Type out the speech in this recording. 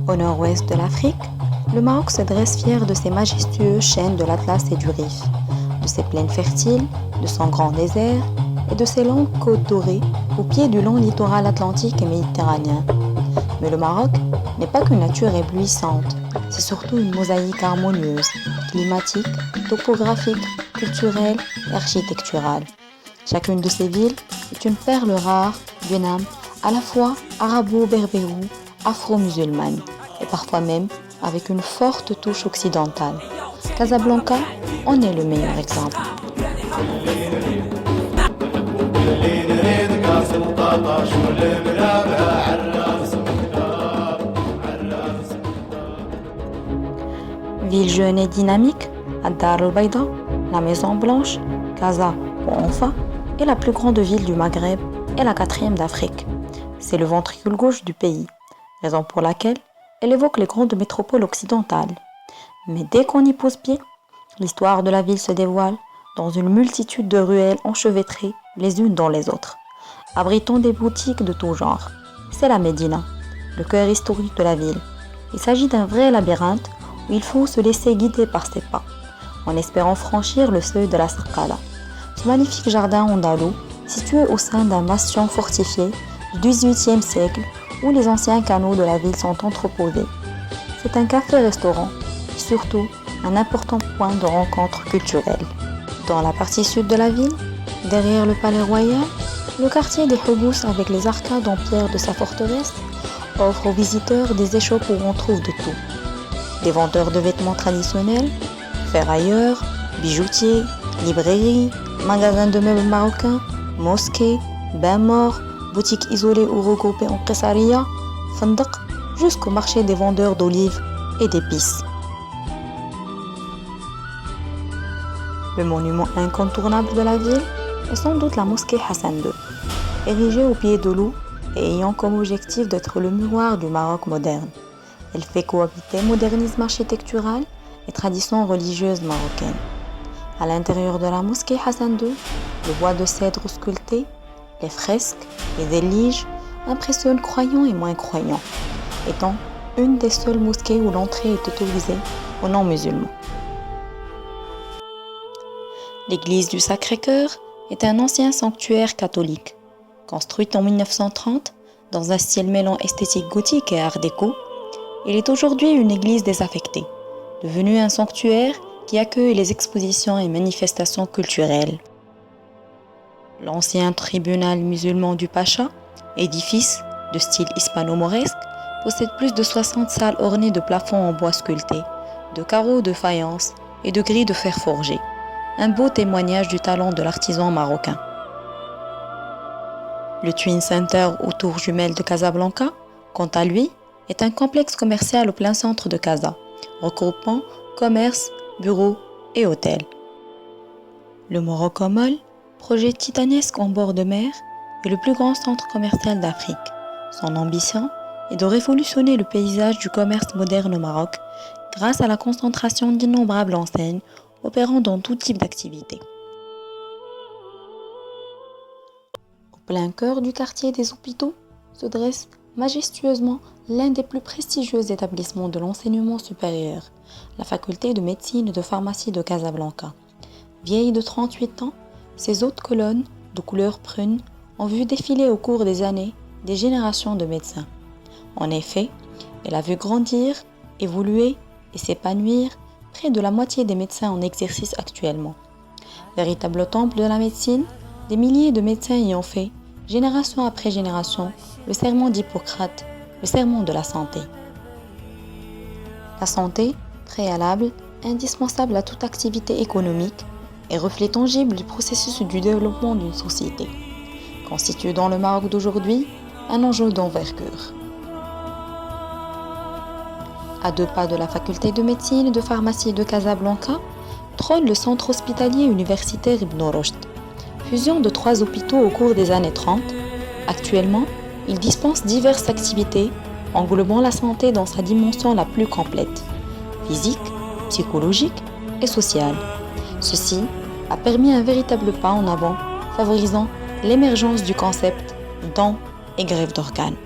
Au nord-ouest de l'Afrique, le Maroc se dresse fier de ses majestueuses chaînes de l'Atlas et du Rif, de ses plaines fertiles, de son grand désert et de ses longues côtes dorées au pied du long littoral atlantique et méditerranéen. Mais le Maroc n'est pas qu'une nature éblouissante, c'est surtout une mosaïque harmonieuse, climatique, topographique, culturelle et architecturale. Chacune de ces villes est une perle rare d'une âme à la fois arabo-berbérou, afro-musulmane et parfois même avec une forte touche occidentale. Casablanca en est le meilleur exemple. Ville jeune et dynamique, Ad-Dar el-Baïda, la Maison Blanche, Casa ou Anfa, est la plus grande ville du Maghreb et la quatrième d'Afrique. C'est le ventricule gauche du pays, raison pour laquelle elle évoque les grandes métropoles occidentales. Mais dès qu'on y pose pied, l'histoire de la ville se dévoile dans une multitude de ruelles enchevêtrées les unes dans les autres, abritant des boutiques de tout genre. C'est la Médina, le cœur historique de la ville. Il s'agit d'un vrai labyrinthe où il faut se laisser guider par ses pas, en espérant franchir le seuil de la Sarqala. Ce magnifique jardin andalou, situé au sein d'un bastion fortifié du XVIIIe siècle, où les anciens canaux de la ville sont entreposés. C'est un café-restaurant et surtout un important point de rencontre culturelle. Dans la partie sud de la ville, derrière le palais royal, le quartier des Houbous avec les arcades en pierre de sa forteresse offre aux visiteurs des échoppes où on trouve de tout. Des vendeurs de vêtements traditionnels, ferrailleurs, bijoutiers, librairies, magasins de meubles marocains, mosquées, bains-morts, boutiques isolées ou regroupées en qessaria, fandaq, jusqu'au marché des vendeurs d'olives et d'épices. Le monument incontournable de la ville est sans doute la mosquée Hassan II, érigée au pied de loup et ayant comme objectif d'être le miroir du Maroc moderne. Elle fait cohabiter modernisme architectural et tradition religieuse marocaine. À l'intérieur de la mosquée Hassan II, le bois de cèdre sculpté, les fresques, les éliges impressionnent croyants et moins croyants, étant une des seules mosquées où l'entrée est autorisée aux non-musulmans. L'église du Sacré-Cœur est un ancien sanctuaire catholique. Construite en 1930 dans un style mêlant esthétique gothique et art déco, il est aujourd'hui une église désaffectée, devenue un sanctuaire qui accueille les expositions et manifestations culturelles. L'ancien tribunal musulman du Pacha, édifice de style hispano-mauresque, possède plus de 60 salles ornées de plafonds en bois sculpté, de carreaux de faïence et de grilles de fer forgé. Un beau témoignage du talent de l'artisan marocain. Le Twin Center aux tours jumelles de Casablanca, quant à lui, est un complexe commercial au plein centre de Casa, regroupant commerce, bureaux et hôtels. Le Morocco Mall, projet titanesque en bord de mer, est le plus grand centre commercial d'Afrique. Son ambition est de révolutionner le paysage du commerce moderne au Maroc grâce à la concentration d'innombrables enseignes opérant dans tout type d'activité. Au plein cœur du quartier des hôpitaux se dresse majestueusement l'un des plus prestigieux établissements de l'enseignement supérieur, la faculté de médecine et de pharmacie de Casablanca. Vieille de 38 ans, ses hautes colonnes de couleur prune ont vu défiler au cours des années des générations de médecins. En effet, elle a vu grandir, évoluer et s'épanouir près de la moitié des médecins en exercice actuellement. Véritable temple de la médecine, des milliers de médecins y ont fait, génération après génération, le serment d'Hippocrate, le serment de la santé. La santé, préalable, indispensable à toute activité économique, et reflet tangible du processus du développement d'une société, constitue dans le Maroc d'aujourd'hui un enjeu d'envergure. À 2 pas de la faculté de médecine et de pharmacie de Casablanca, trône le centre hospitalier universitaire Ibn Rushd. Fusion de 3 hôpitaux au cours des années 30, actuellement, il dispense diverses activités englobant la santé dans sa dimension la plus complète, physique, psychologique et sociale. Ceci a permis un véritable pas en avant, favorisant l'émergence du concept don et greffe d'organes.